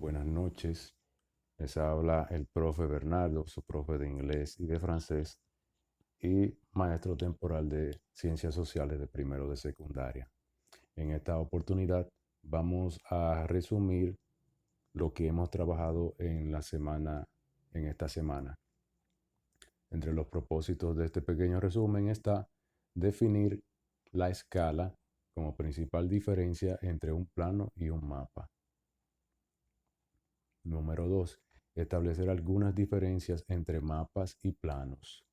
Buenas noches. Les habla el profe Bernardo, su profe de inglés y de francés y maestro temporal de ciencias sociales de primero de secundaria. En esta oportunidad vamos a resumir lo que hemos trabajado en esta semana. Entre los propósitos de este pequeño resumen está definir la escala como principal diferencia entre un plano y un mapa. Número 2. Establecer algunas diferencias entre mapas y planos.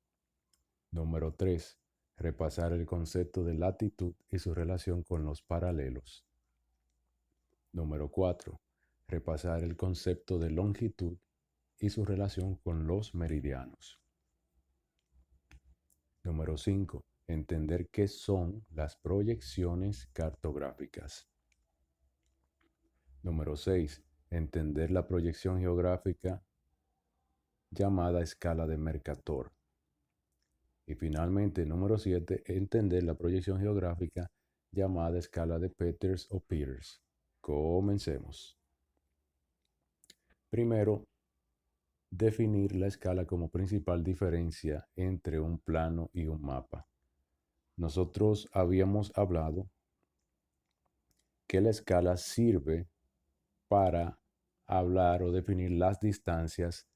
Número 3. Repasar el concepto de latitud y su relación con los paralelos. Número 4. Repasar el concepto de longitud y su relación con los meridianos. Número 5. Entender qué son las proyecciones cartográficas. Número 6. Entender la proyección geográfica llamada escala de Mercator. Y finalmente, número 7, entender la proyección geográfica llamada escala de Peters o Peters. Comencemos. Primero, definir la escala como principal diferencia entre un plano y un mapa. Nosotros habíamos hablado que la escala sirve para hablar o definir las distancias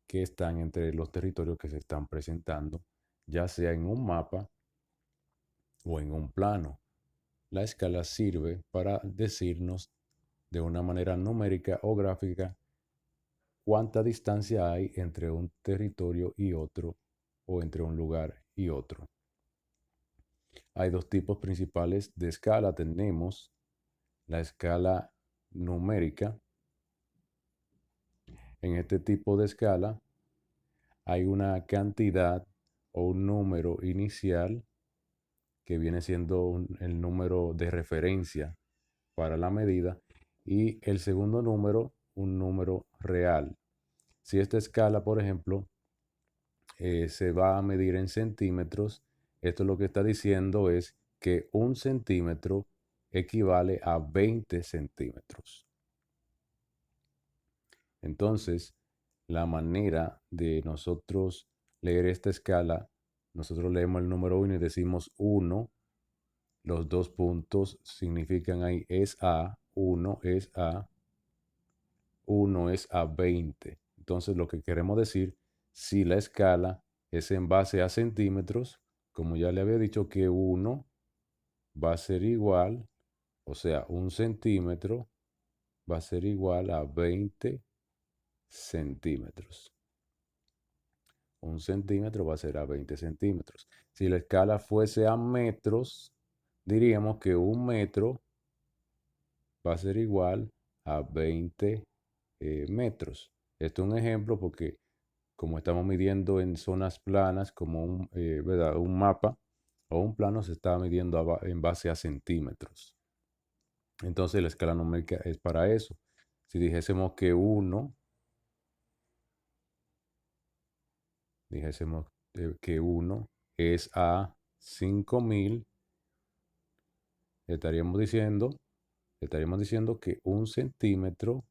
que están entre los territorios que se están presentando, ya sea en un mapa o en un plano. La escala sirve para decirnos de una manera numérica o gráfica cuánta distancia hay entre un territorio y otro o entre un lugar y otro. Hay dos tipos principales de escala. Tenemos la escala numérica. En este tipo de escala hay una cantidad o un número inicial que viene siendo el número de referencia para la medida y el segundo número un número real. Si esta escala, por ejemplo, se va a medir en centímetros, esto lo que está diciendo es que un centímetro equivale a 20 centímetros. Entonces, la manera de nosotros leer esta escala, nosotros leemos el número 1 y decimos 1. Los dos puntos significan ahí es a, 1 es a, 1 es a 20. Entonces, lo que queremos decir, si la escala es en base a centímetros, como ya le había dicho que 1 va a ser igual, o sea, un centímetro va a ser igual a 20 centímetros. Un centímetro va a ser a 20 centímetros. Si la escala fuese a metros, diríamos que un metro va a ser igual a 20 metros. Esto es un ejemplo porque como estamos midiendo en zonas planas, como ¿verdad? Un mapa o un plano se está midiendo en base a centímetros. Entonces la escala numérica es para eso. Si dijésemos que que 1 es a 5000, estaríamos diciendo, estaríamos diciendo que un centímetro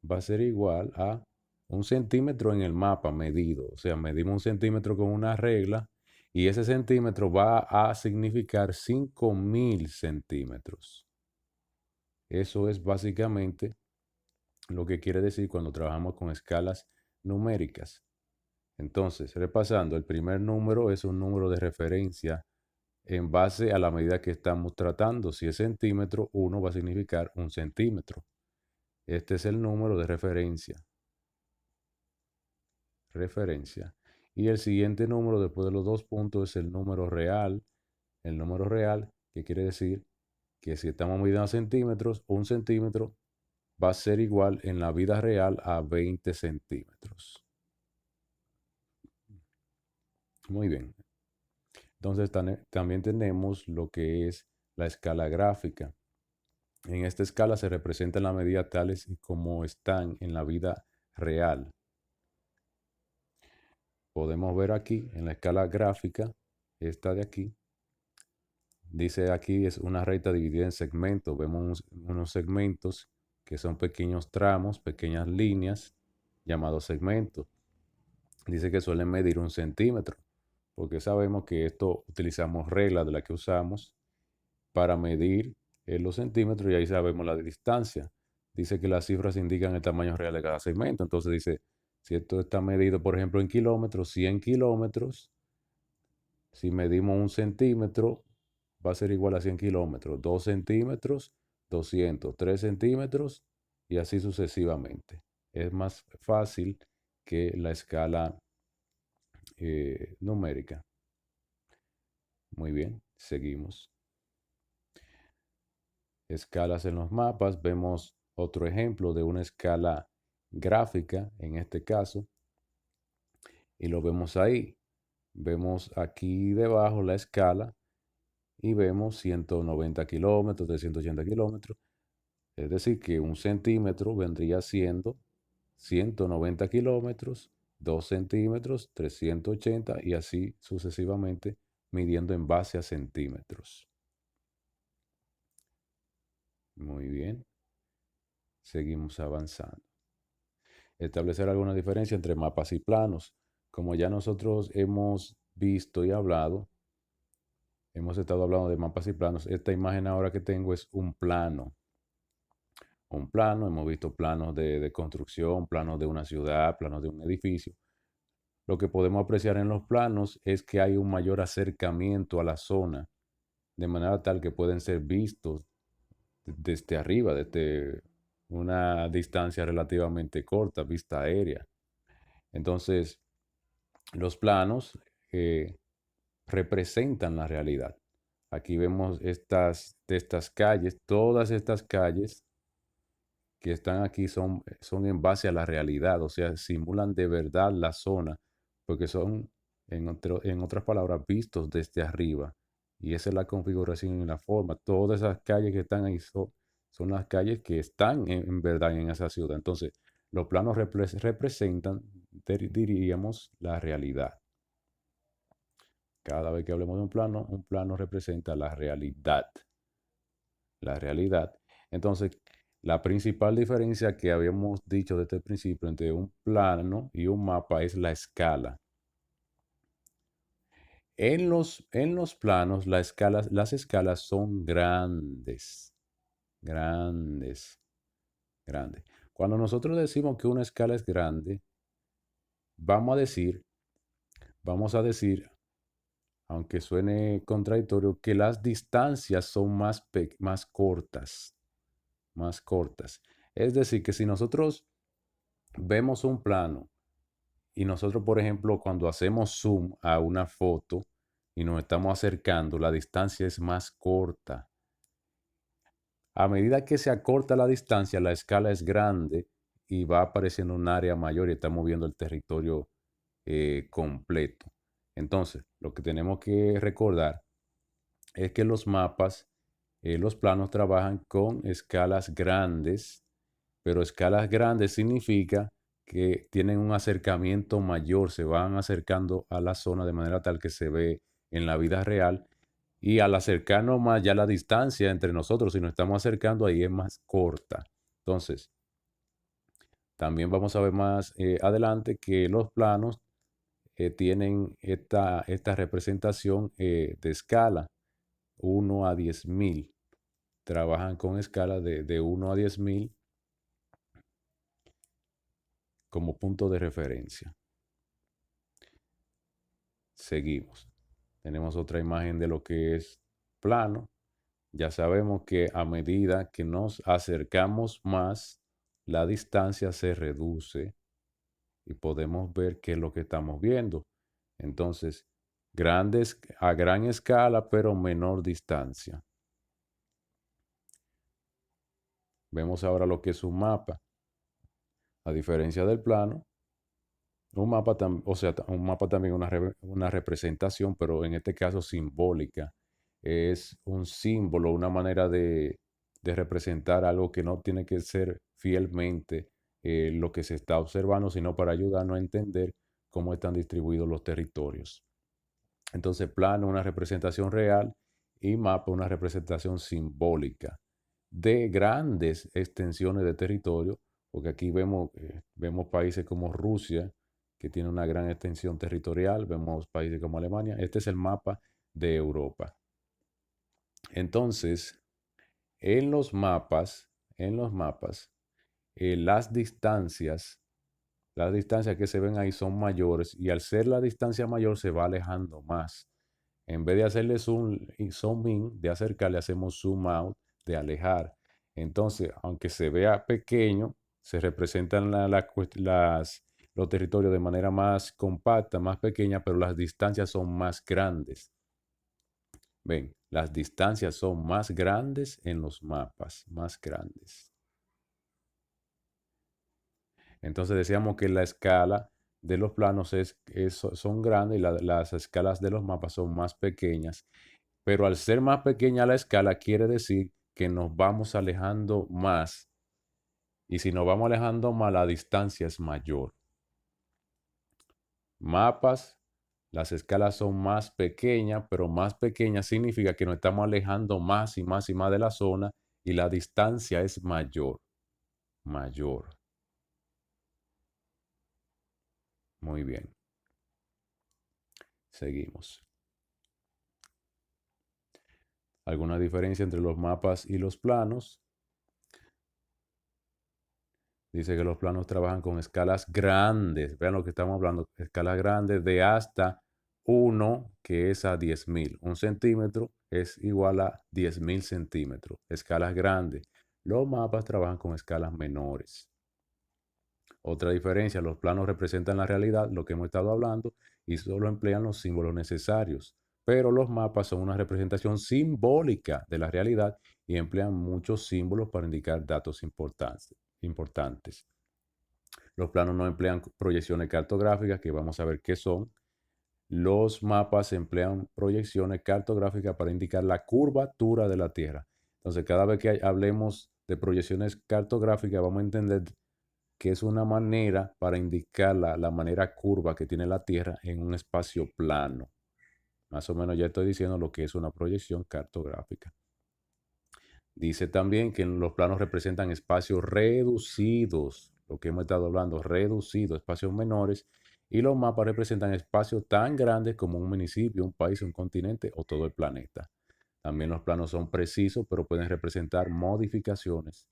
va a ser igual a un centímetro en el mapa medido. O sea, medimos un centímetro con una regla y ese centímetro va a significar 5000 centímetros. Eso es básicamente lo que quiere decir cuando trabajamos con escalas numéricas. Entonces, repasando, el primer número es un número de referencia en base a la medida que estamos tratando. Si es centímetro, 1 va a significar un centímetro. Este es el número de referencia. Y el siguiente número después de los dos puntos es el número real. El número real, que quiere decir que si estamos midiendo centímetros, un centímetro va a ser igual en la vida real a 20 centímetros. Muy bien. Entonces también tenemos lo que es la escala gráfica. En esta escala se representan las medidas tales y como están en la vida real. Podemos ver aquí en la escala gráfica, esta de aquí, dice aquí es una recta dividida en segmentos. Vemos unos segmentos que son pequeños tramos, pequeñas líneas, llamados segmentos. Dice que suelen medir 1 centímetro, porque sabemos que esto utilizamos reglas de las que usamos para medir los centímetros y ahí sabemos la distancia. Dice que las cifras indican el tamaño real de cada segmento. Entonces dice, si esto está medido, por ejemplo, en kilómetros, 100 kilómetros, si medimos 1 centímetro, va a ser igual a 100 kilómetros. 2 centímetros, 200, 3 centímetros y así sucesivamente. Es más fácil que la escala numérica. Muy bien, seguimos. Escalas en los mapas. Vemos otro ejemplo de una escala gráfica, en este caso, y lo vemos ahí. Vemos aquí debajo la escala y vemos 190 kilómetros, 380 kilómetros. Es decir, que 1 centímetro vendría siendo 190 kilómetros, 2 centímetros, 380 y así sucesivamente, midiendo en base a centímetros. Muy bien, seguimos avanzando. Establecer alguna diferencia entre mapas y planos. Como ya nosotros hemos visto y hablado, hemos estado hablando de mapas y planos. Esta imagen ahora que tengo es un plano. Un plano, hemos visto planos de construcción, planos de una ciudad, planos de un edificio. Lo que podemos apreciar en los planos es que hay un mayor acercamiento a la zona, de manera tal que pueden ser vistos desde arriba, desde una distancia relativamente corta, vista aérea. Entonces, los planos representan la realidad. Aquí vemos estas calles, todas estas calles que están aquí son en base a la realidad, o sea, simulan de verdad la zona, porque son, en otras palabras, vistos desde arriba. Y esa es la configuración y la forma. Todas esas calles que están ahí son las calles que están en verdad en esa ciudad. Entonces, los planos representan, diríamos, la realidad. Cada vez que hablemos de un plano representa la realidad. La realidad. Entonces, la principal diferencia que habíamos dicho desde el principio entre un plano y un mapa es la escala. En los planos, las escalas son grandes, grandes, grandes. Cuando nosotros decimos que una escala es grande, vamos a decir, vamos a decir, aunque suene contradictorio, que las distancias son más cortas, más cortas. Es decir, que si nosotros vemos un plano y nosotros, por ejemplo, cuando hacemos zoom a una foto y nos estamos acercando, la distancia es más corta. A medida que se acorta la distancia, la escala es grande y va apareciendo un área mayor y estamos viendo el territorio completo. Entonces, lo que tenemos que recordar es que los mapas, los planos trabajan con escalas grandes, pero escalas grandes significa que tienen un acercamiento mayor, se van acercando a la zona de manera tal que se ve en la vida real y al acercarnos más ya la distancia entre nosotros, si nos estamos acercando ahí es más corta. Entonces, también vamos a ver más adelante que los planos tienen esta representación de escala 1 a 10.000. Trabajan con escala de 1 a 10.000 como punto de referencia. Seguimos. Tenemos otra imagen de lo que es plano. Ya sabemos que a medida que nos acercamos más, la distancia se reduce y podemos ver qué es lo que estamos viendo. Entonces, a gran escala, pero menor distancia. Vemos ahora lo que es un mapa. A diferencia del plano, un mapa también es una representación, pero en este caso simbólica. Es un símbolo, una manera de representar algo que no tiene que ser fielmente lo que se está observando, sino para ayudarnos a entender cómo están distribuidos los territorios. Entonces, plano, una representación real y mapa, una representación simbólica. de grandes extensiones de territorio, porque aquí vemos países como Rusia, que tiene una gran extensión territorial, vemos países como Alemania. Este es el mapa de Europa. Entonces, en los mapas, en los mapas, las distancias que se ven ahí son mayores y al ser la distancia mayor se va alejando más. En vez de hacerle zoom in, de acercarle, hacemos zoom out, de alejar. Entonces, aunque se vea pequeño, se representan los territorios de manera más compacta, más pequeña, pero las distancias son más grandes. Ven, las distancias son más grandes en los mapas, más grandes. Entonces decíamos que la escala de los planos son grandes y las escalas de los mapas son más pequeñas. Pero al ser más pequeña la escala, quiere decir que nos vamos alejando más. Y si nos vamos alejando más, la distancia es mayor. Mapas, las escalas son más pequeñas, pero más pequeñas significa que nos estamos alejando más y más y más de la zona y la distancia es mayor. Mayor. Muy bien. Seguimos. ¿Alguna diferencia entre los mapas y los planos? Dice que los planos trabajan con escalas grandes. Vean lo que estamos hablando. Escalas grandes de hasta 1, que es a 10.000. Un centímetro es igual a 10.000 centímetros. Escalas grandes. Los mapas trabajan con escalas menores. Otra diferencia, los planos representan la realidad, lo que hemos estado hablando, y solo emplean los símbolos necesarios. Pero los mapas son una representación simbólica de la realidad y emplean muchos símbolos para indicar datos importantes. Los planos no emplean proyecciones cartográficas, que vamos a ver qué son. Los mapas emplean proyecciones cartográficas para indicar la curvatura de la Tierra. Entonces, cada vez que hablemos de proyecciones cartográficas, vamos a entender que es una manera para indicar la manera curva que tiene la Tierra en un espacio plano. Más o menos ya estoy diciendo lo que es una proyección cartográfica. Dice también que los planos representan espacios reducidos, lo que hemos estado hablando, reducidos, espacios menores, y los mapas representan espacios tan grandes como un municipio, un país, un continente o todo el planeta. También los planos son precisos, pero pueden representar modificaciones.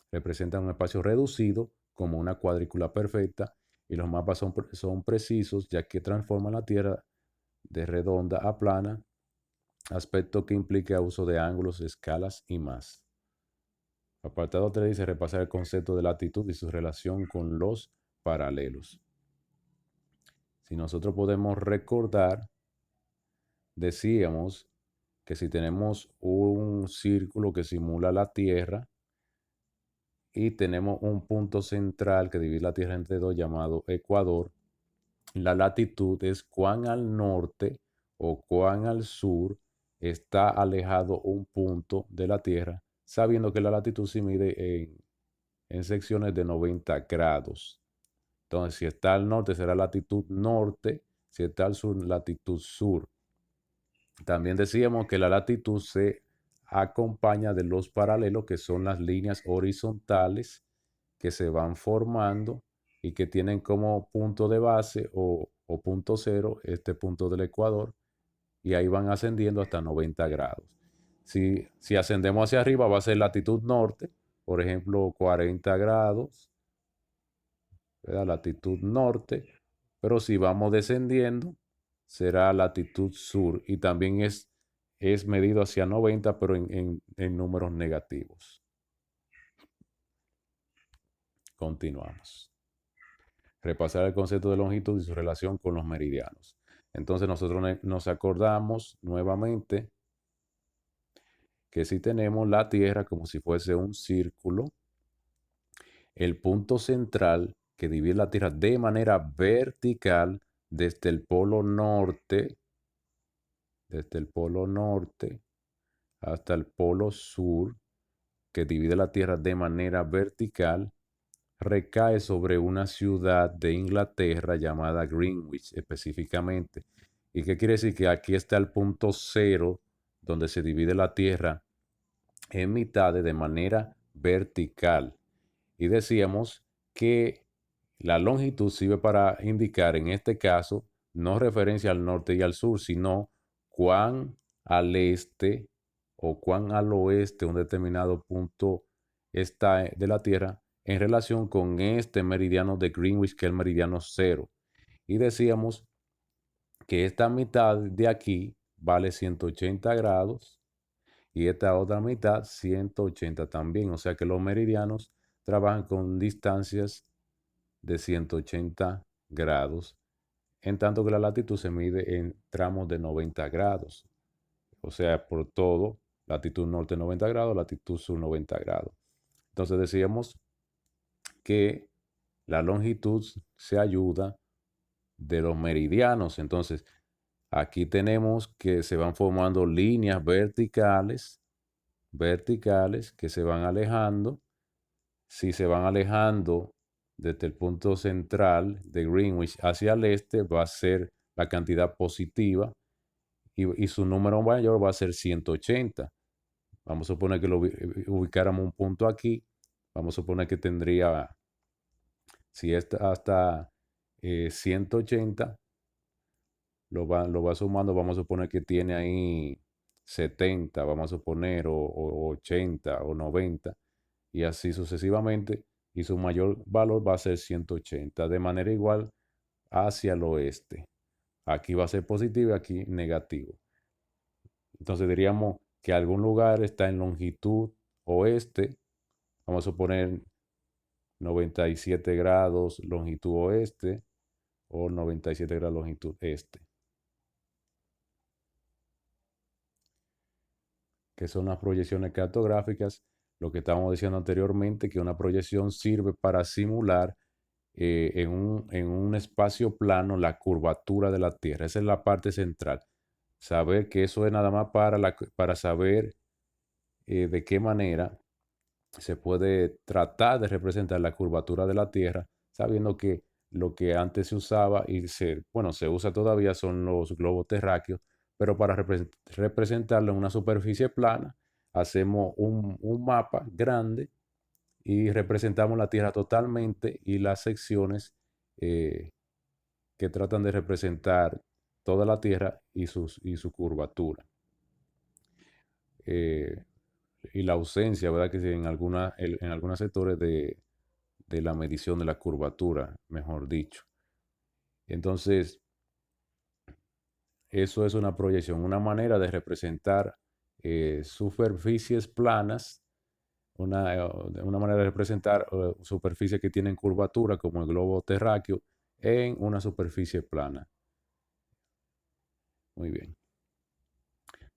Representan un espacio reducido como una cuadrícula perfecta y los mapas son precisos ya que transforman la Tierra de redonda a plana, aspecto que implica uso de ángulos, escalas y más. Apartado 3 dice repasar el concepto de latitud y su relación con los paralelos. Si nosotros podemos recordar, decíamos que si tenemos un círculo que simula la Tierra y tenemos un punto central que divide la Tierra entre dos llamado Ecuador, la latitud es cuán al norte o cuán al sur está alejado un punto de la Tierra, sabiendo que la latitud se mide en secciones de 90 grados. Entonces, si está al norte será latitud norte, si está al sur, latitud sur. También decíamos que la latitud se acompaña de los paralelos, que son las líneas horizontales que se van formando y que tienen como punto de base o punto cero este punto del ecuador y ahí van ascendiendo hasta 90 grados. Si ascendemos hacia arriba va a ser latitud norte, por ejemplo 40 grados, ¿verdad? Latitud norte, pero si vamos descendiendo será latitud sur y también es medido hacia 90 pero en números negativos. Continuamos. Repasar el concepto de longitud y su relación con los meridianos. Entonces nosotros nos acordamos nuevamente que si tenemos la Tierra como si fuese un círculo, el punto central que divide la Tierra de manera vertical desde el polo norte hasta el polo sur, que divide la Tierra de manera vertical, recae sobre una ciudad de Inglaterra llamada Greenwich específicamente. ¿Y qué quiere decir? Que aquí está el punto cero donde se divide la Tierra en mitad de manera vertical. Y decíamos que la longitud sirve para indicar, en este caso, no referencia al norte y al sur, sino cuán al este o cuán al oeste un determinado punto está de la Tierra en relación con este meridiano de Greenwich, que es el meridiano cero. Y decíamos que esta mitad de aquí vale 180 grados y esta otra mitad 180 también. O sea que los meridianos trabajan con distancias de 180 grados, en tanto que la latitud se mide en tramos de 90 grados. O sea, por todo, latitud norte 90 grados, latitud sur 90 grados. Entonces decíamos que la longitud se ayuda de los meridianos. Entonces, aquí tenemos que se van formando líneas verticales que se van alejando. Si se van alejando desde el punto central de Greenwich hacia el este, va a ser la cantidad positiva y su número mayor va a ser 180. Vamos a suponer que lo ubicáramos un punto aquí. Vamos a suponer que tendría, si es hasta 180, lo va sumando. Vamos a suponer que tiene ahí 70, vamos a suponer, o 80 o 90, y así sucesivamente. Y su mayor valor va a ser 180, de manera igual hacia el oeste. Aquí va a ser positivo y aquí negativo. Entonces diríamos que algún lugar está en longitud oeste. Vamos a suponer 97 grados longitud oeste o 97 grados longitud este, que son las proyecciones cartográficas. Lo que estábamos diciendo anteriormente, que una proyección sirve para simular en un espacio plano la curvatura de la Tierra. Esa es la parte central. Saber que eso es nada más para saber de qué manera se puede tratar de representar la curvatura de la Tierra, sabiendo que lo que antes se usaba y se usa todavía son los globos terráqueos, pero para representarlo en una superficie plana, hacemos un mapa grande y representamos la Tierra totalmente y las secciones eh, que tratan de representar toda la Tierra y su curvatura. Eh, y la ausencia, ¿verdad? Que sí, en algunos sectores de la medición de la curvatura, mejor dicho. Entonces, eso es una proyección, una manera de representar superficies planas, una manera de representar superficies que tienen curvatura, como el globo terráqueo, en una superficie plana. Muy bien.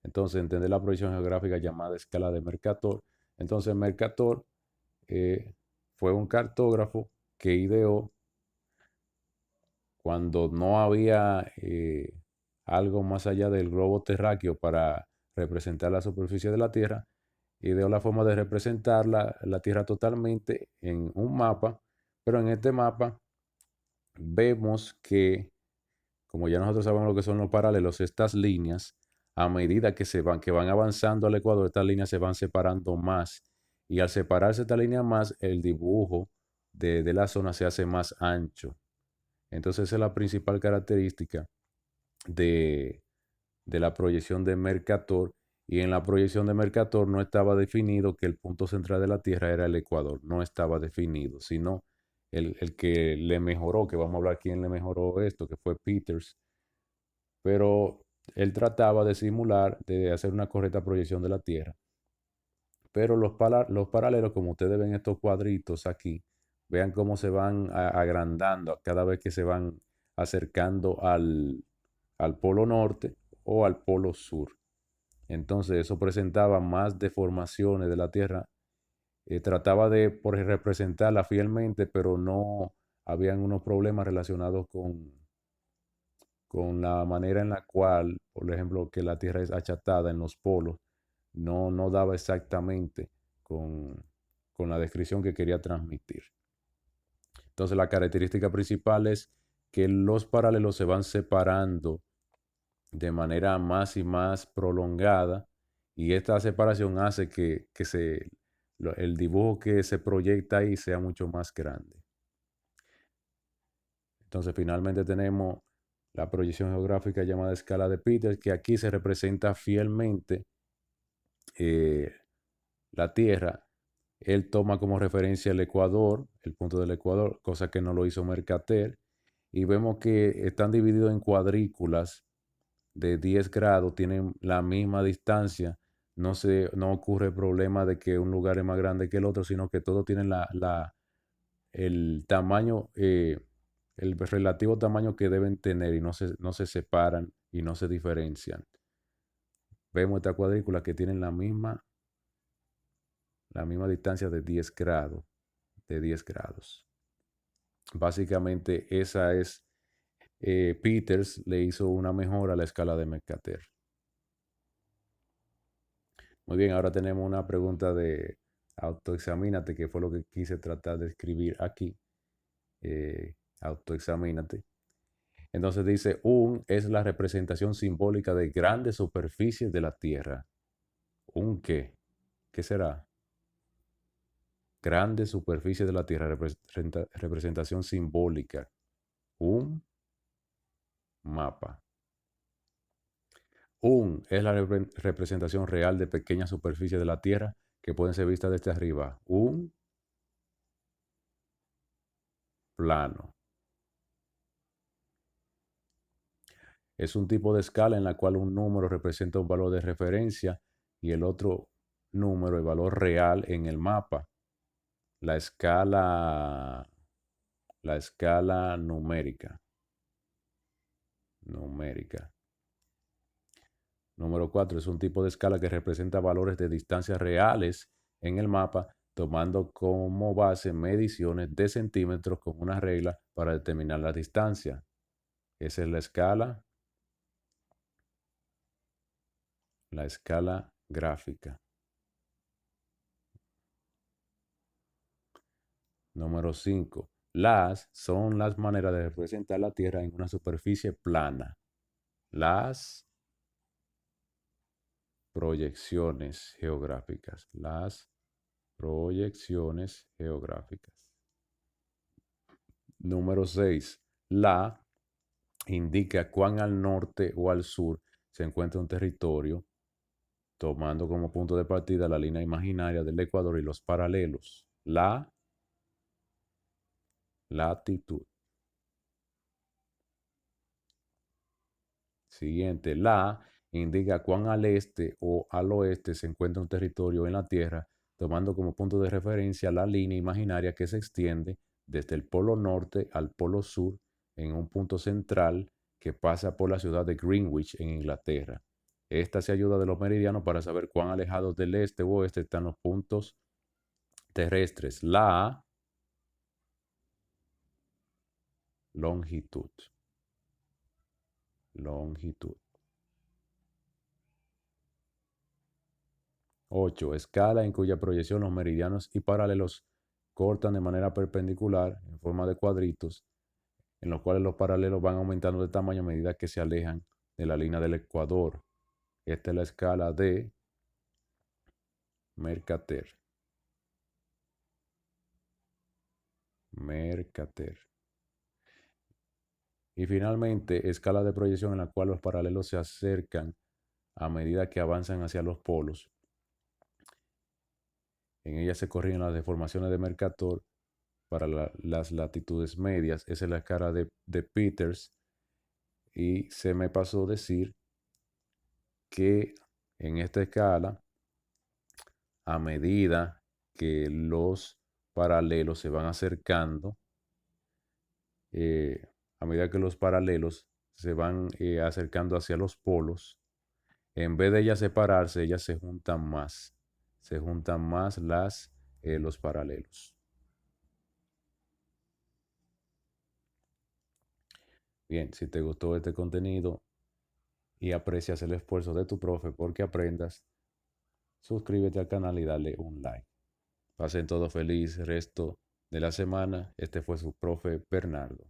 Entonces, entender la proyección geográfica llamada escala de Mercator. Entonces, Mercator fue un cartógrafo que ideó cuando no había algo más allá del globo terráqueo para representar la superficie de la Tierra, ideó la forma de representar la Tierra totalmente en un mapa, pero en este mapa vemos que, como ya nosotros sabemos lo que son los paralelos, estas líneas, a medida que van avanzando al ecuador, estas líneas se van separando más. Y al separarse esta línea más, el dibujo de la zona se hace más ancho. Entonces esa es la principal característica de, de la proyección de Mercator. Y en la proyección de Mercator no estaba definido que el punto central de la Tierra era el Ecuador. No estaba definido, sino el que le mejoró, que vamos a hablar quién le mejoró esto, que fue Peters. Pero él trataba de simular, de hacer una correcta proyección de la Tierra. Pero los paralelos, como ustedes ven estos cuadritos aquí, vean cómo se van agrandando cada vez que se van acercando al polo norte o al polo sur. Entonces eso presentaba más deformaciones de la Tierra. Trataba de representarla fielmente, pero no habían unos problemas relacionados con la manera en la cual, por ejemplo, que la Tierra es achatada en los polos, no daba exactamente con la descripción que quería transmitir. Entonces la característica principal es que los paralelos se van separando de manera más y más prolongada Y esta separación hace que el dibujo que se proyecta ahí sea mucho más grande. Entonces finalmente tenemos la proyección geográfica llamada escala de Peters, que aquí se representa fielmente eh, la Tierra. Él toma como referencia el Ecuador, el punto del Ecuador, cosa que no lo hizo Mercator. Y vemos que están divididos en cuadrículas de 10 grados, tienen la misma distancia. No ocurre problema de que un lugar es más grande que el otro, sino que todos tienen el tamaño, el relativo tamaño que deben tener y no se separan y no se diferencian. Vemos esta cuadrícula que tienen la misma distancia de 10 grados, de 10 grados. Básicamente esa es, Peters le hizo una mejora a la escala de Mercator. Muy bien, ahora tenemos una pregunta de autoexamínate, que fue lo que quise tratar de escribir aquí. Autoexamínate. Entonces dice, un es la representación simbólica de grandes superficies de la Tierra. ¿Un qué? ¿Qué será? Grandes superficies de la Tierra, representación simbólica. Un mapa. Un es la representación real de pequeñas superficies de la Tierra que pueden ser vistas desde arriba. Un plano. Es un tipo de escala en la cual un número representa un valor de referencia y el otro número, el valor real en el mapa. La escala, la escala numérica. Numérica. Número 4 es un tipo de escala que representa valores de distancias reales en el mapa, tomando como base mediciones de centímetros con una regla para determinar la distancia. Esa es la escala gráfica. Número 5. Las son las maneras de representar la Tierra en una superficie plana. Las proyecciones geográficas. Las proyecciones geográficas. Número 6. La indica cuán al norte o al sur se encuentra un territorio, tomando como punto de partida la línea imaginaria del Ecuador y los paralelos. La latitud. Siguiente, la indica cuán al este o al oeste se encuentra un territorio en la Tierra, tomando como punto de referencia la línea imaginaria que se extiende desde el polo norte al polo sur en un punto central que pasa por la ciudad de Greenwich en Inglaterra. Esta se ayuda de los meridianos para saber cuán alejados del este o oeste están los puntos terrestres. La longitud. Longitud. 8. Escala en cuya proyección los meridianos y paralelos cortan de manera perpendicular en forma de cuadritos, en los cuales los paralelos van aumentando de tamaño a medida que se alejan de la línea del ecuador. Esta es la escala de Mercator. Mercator. Y finalmente, escala de proyección en la cual los paralelos se acercan a medida que avanzan hacia los polos. En ella se corrigen las deformaciones de Mercator para las latitudes medias. Esa es la escala de Peters. Y se me pasó decir que en esta escala, a medida que los paralelos se van acercando, a medida que los paralelos se van acercando hacia los polos, en vez de ellas separarse, ellas se juntan más. Se juntan más los paralelos. Bien, si te gustó este contenido y aprecias el esfuerzo de tu profe porque aprendas, suscríbete al canal y dale un like. Pasen todo feliz resto de la semana. Este fue su profe Bernardo.